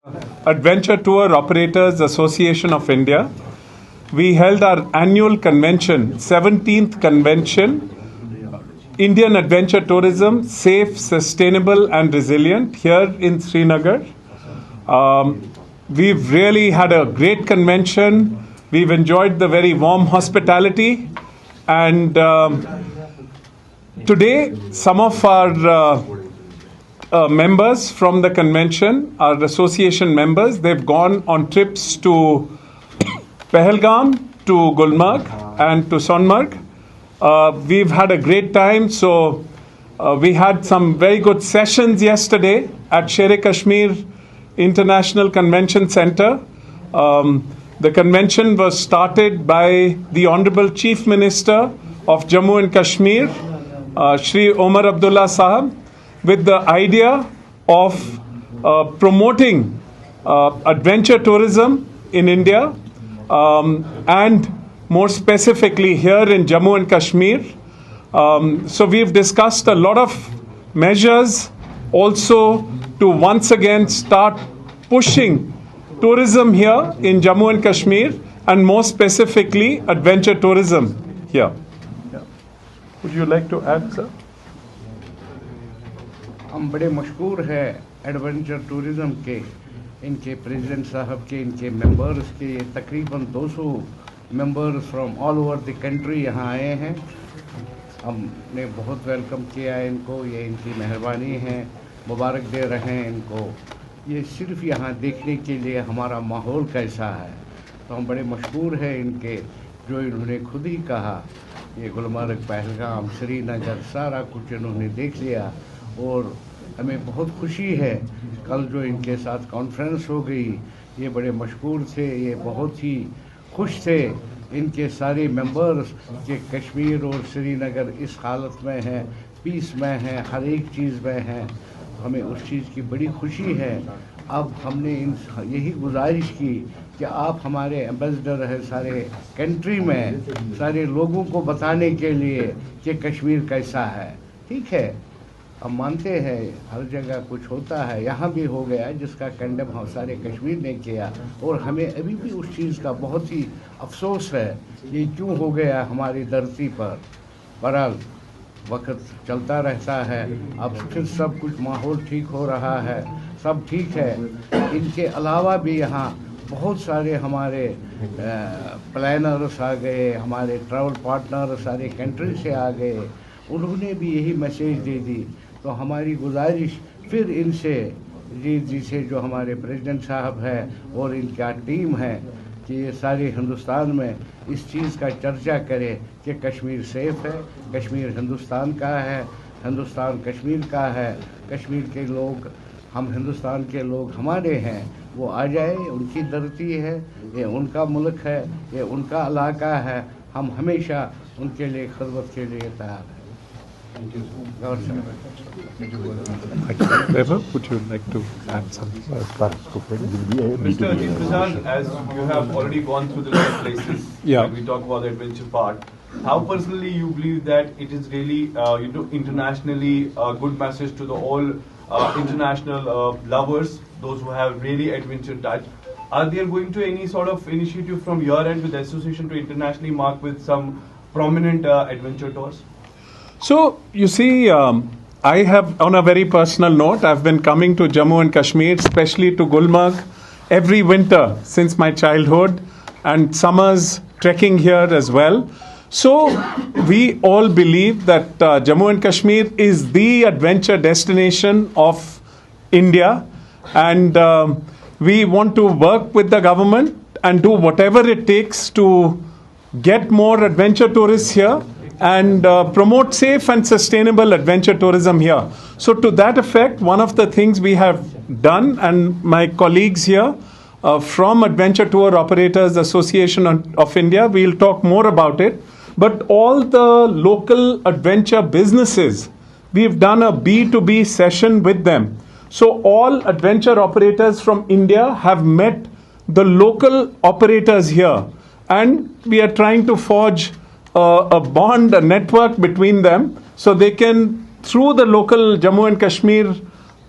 Adventure Tour Operators Association of India. We held our annual convention, 17th convention, Indian Adventure Tourism, Safe, Sustainable and Resilient, here in Srinagar. We've really had a great convention. We've enjoyed the very warm hospitality. And today, some of our members from the convention, our association members, they've gone on trips to Pahalgam, to Gulmarg and to Sonmarg. We've had a great time. So we had some very good sessions yesterday at Sher-e-Kashmir International Convention Center. The convention was started by the Honorable Chief Minister of Jammu and Kashmir, Shri Omar Abdullah Sahab, with the idea of promoting adventure tourism in India and more specifically here in Jammu and Kashmir. So we've discussed a lot of measures also to once again start pushing tourism here in Jammu and Kashmir and more specifically adventure tourism here. Would you like to add, sir? हम बड़े मशहूर है adventure tourism के, इनके president साहब के, इनके members के, तकरीबन 200 members from all over the country यहाँ आए हैं। हमने बहुत वेलकम किया है इनको, ये इनकी मेहरबानी है, मुबारक दे रहे हैं इनको। ये सिर्फ यहाँ देखने के लिए हमारा माहौल कैसा है, तो हम बड़े मशहूर हैं इनके, जो इन्होंने खुद ही कहा। ये गुलमर्ग, पहलगाम, श्रीनगर सारा कुछ इन्होंने देख लिया और हमें बहुत खुशी है। कल जो इनके साथ कॉन्फ्रेंस हो गई, ये बड़े मशहूर थे, ये बहुत ही खुश थे। इनके सारे मेंबर्स के कश्मीर और श्रीनगर इस हालत में है, पीस में है, हर एक चीज़ में है। हमें उस चीज़ की बड़ी खुशी है। अब हमने इन यही गुजारिश की कि आप हमारे एम्बेसडर हैं सारे कंट्री में, सारे लोगों को बताने के लिए कि कश्मीर कैसा है। ठीक है, हम मानते हैं हर जगह कुछ होता है, यहाँ भी हो गया जिसका कंडेम हम सारे कश्मीर ने किया और हमें अभी भी उस चीज़ का बहुत ही अफसोस है ये क्यों हो गया हमारी धरती पर। बहरहाल वक्त चलता रहता है, अब फिर सब कुछ माहौल ठीक हो रहा है, सब ठीक है। इनके अलावा भी यहाँ बहुत सारे हमारे प्लानर्स आ गए, हमारे ट्रैवल पार्टनर सारे कंट्री से आ गए, उन्होंने भी यही मैसेज दे दी। तो हमारी गुजारिश फिर इनसे जी से जो हमारे प्रेसिडेंट साहब हैं और इनका टीम है कि ये सारे हिंदुस्तान में इस चीज़ का चर्चा करें कि कश्मीर सेफ़ है, कश्मीर हिंदुस्तान का है, हिंदुस्तान कश्मीर का है, कश्मीर के लोग, हम हिंदुस्तान के लोग हमारे हैं, वो आ जाए, उनकी धरती है, ये उनका मुल्क है, ये उनका इलाका है, हम हमेशा उनके लिए खिदमत के लिए तैयार हैं। Ever, would you like to add something? Mr. Ajit Prasad, as you have already gone through the different places, Yeah. when we talk about the adventure part, how personally you believe that it is really, internationally a good message to the all international lovers, those who have really adventure touch? Are there going to any sort of initiative from your end with the association to internationally mark with some prominent adventure tours? So, you see, I have, on a very personal note, I've been coming to Jammu and Kashmir, especially to Gulmarg, every winter since my childhood, and summers trekking here as well. So, we all believe that Jammu and Kashmir is the adventure destination of India, and we want to work with the government and do whatever it takes to get more adventure tourists here and promote safe and sustainable adventure tourism here. So to that effect, one of the things we have done, and my colleagues here from Adventure Tour Operators Association of India, we'll talk more about it, but all the local adventure businesses, we've done a B2B session with them. So all adventure operators from India have met the local operators here, and we are trying to forge a bond, a network between them, so they can, through the local Jammu and Kashmir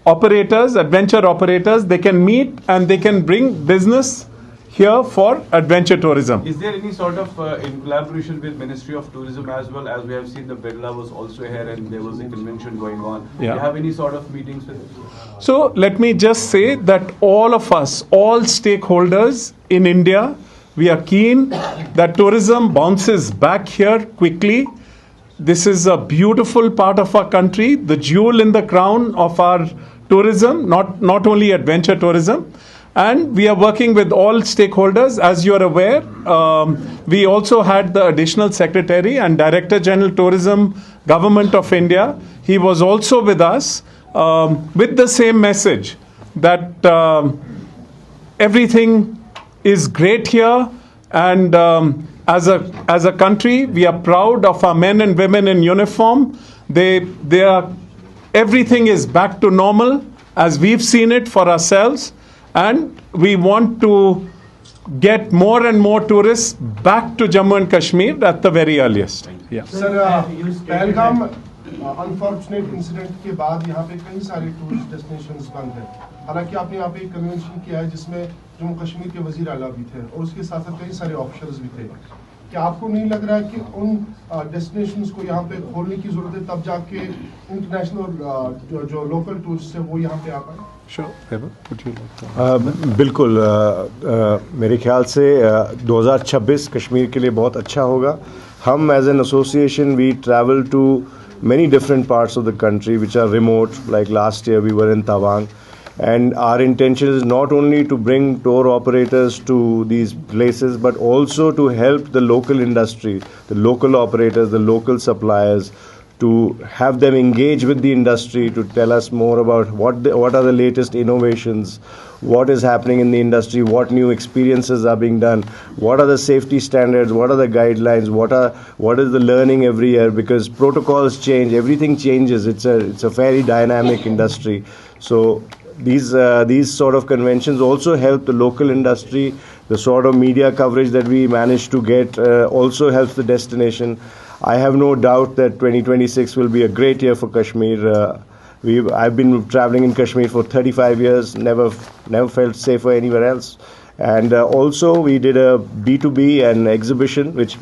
operators, adventure operators, they can meet and they can bring business here for adventure tourism. Is there any sort of in collaboration with Ministry of Tourism as well, as we have seen the Birla was also here and there was a convention going on? Yeah. Do you have any sort of meetings with them? So let me just say that all of us, all stakeholders in India, we are keen that tourism bounces back here quickly. This is a beautiful part of our country, the jewel in the crown of our tourism, not only adventure tourism. And we are working with all stakeholders. As you are aware, we also had the Additional Secretary and Director General Tourism, Government of India. He was also with us with the same message that everything is great here, and as a country, we are proud of our men and women in uniform. Everything is back to normal as we've seen it for ourselves. And we want to get more and more tourists back to Jammu and Kashmir at the very earliest. Yeah. Sir Pahalgam unfortunate incident के बाद यहाँ पे कई सारे tourist destinations बंद हैं। हालांकि आपने यहाँ पे एक कन्वेंशन किया है जिसमें जम्मू कश्मीर के वजीर आला भी थे और उसके साथ साथ कई सारे ऑफिसर्स भी थे। क्या आपको नहीं लग रहा है कि उन डेस्टिनेशंस को यहाँ पे खोलने की जरूरत है, तब जाके इंटरनेशनल जो लोकल टूरिस्ट है वो यहाँ पे आ पाए? बिल्कुल मेरे ख्याल से 2026 कश्मीर के लिए बहुत अच्छा होगा। हम as an association we travel to many different parts of the country which are remote, like last year we were in Tawang, and our intention is not only to bring tour operators to these places but also to help the local industry, the local operators, the local suppliers, to have them engage with the industry, to tell us more about what are the latest innovations, what is happening in the industry, what new experiences are being done, what are the safety standards, what are the guidelines, what is the learning every year, because protocols change, everything changes. It's a very dynamic industry. So these sort of conventions also help the local industry. The sort of media coverage that we manage to get also helps the destination. I have no doubt that 2026 will be a great year for Kashmir. I've been traveling in Kashmir for 35 years, never felt safer anywhere else. And also we did a B2B and exhibition, which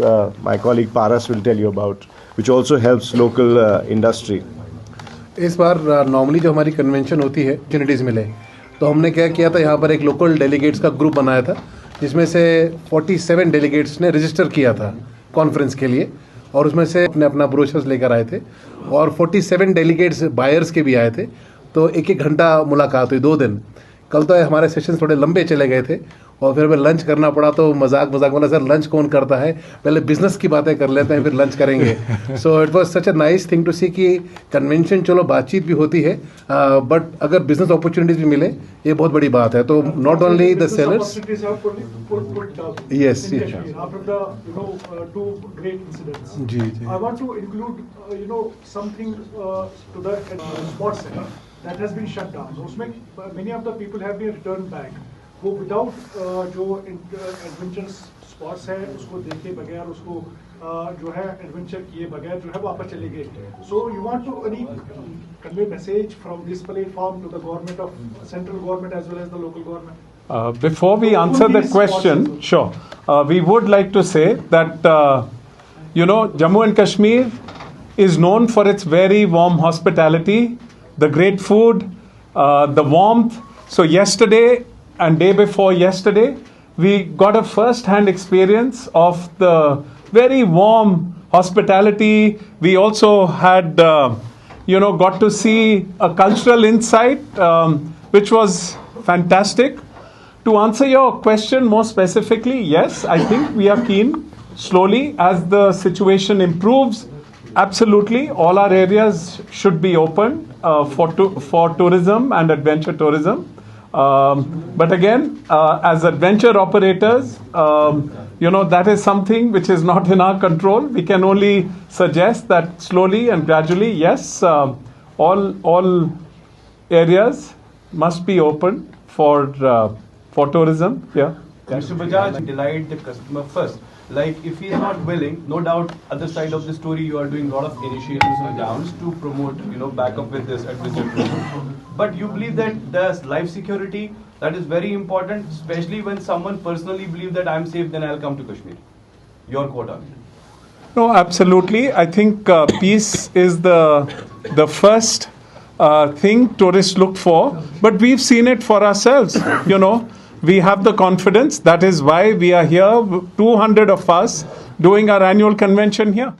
my colleague Paras will tell you about, which also helps local industry. इस बार normally जो हमारी convention होती है opportunities मिले, तो हमने क्या किया था, यहाँ पर एक लोकल डेलीगेट्स का ग्रुप बनाया था जिसमें से 47 डेलीगेट्स ने रजिस्टर किया था कॉन्फ्रेंस के लिए, और उसमें से अपना ब्रोशर्स लेकर आए थे, और 47 डेलीगेट्स बायर्स के भी आए थे। तो एक घंटा मुलाकात हुई 2 दिन। कल तो हमारे सेशन थोड़े लंबे चले गए थे और फिर हमें लंच करना पड़ा, तो मजाक बोला सर लंच कौन करता है, पहले बिजनेस की बातें कर लेते हैं फिर लंच करेंगे। So it was such a nice thing to see कि कन्वेंशन चलो बातचीत भी होती है, बट अगर बिजनेस अपॉर्चुनिटीज भी मिले ये बहुत बड़ी बात है। तो not only the sellers, yes ji I want to include, something to the sports center that has been shut down. उसमें many of the people have been returned back. वो without जो adventure spots है उसको देखे बगैर, उसको जो है adventure किए बगैर जो है वापस चले गए. So you want to convey message from this platform to the government of central government as well as the local government? Before we answer the question, sure, we would like to say that Jammu and Kashmir is known for its very warm hospitality, the great food, the warmth. So yesterday and day before yesterday, we got a first-hand experience of the very warm hospitality. We also had, got to see a cultural insight, which was fantastic. To answer your question more specifically, yes, I think we are keen. Slowly, as the situation improves, absolutely, all our areas should be open for tourism and adventure tourism. But again, as adventure operators, that is something which is not in our control. We can only suggest that slowly and gradually, yes, all areas must be open for tourism. Yeah. Mr. Bajaj, delight the customer first. Like, if he is not willing, no doubt, other side of the story, you are doing a lot of initiatives and downs to promote, back up with this adventure tourism. But you believe that there's life security, that is very important, especially when someone personally believes that I'm safe, then I'll come to Kashmir. Your quote on it. No, absolutely. I think peace is the first thing tourists look for, but we've seen it for ourselves. We have the confidence. That is why we are here, 200 of us, doing our annual convention here.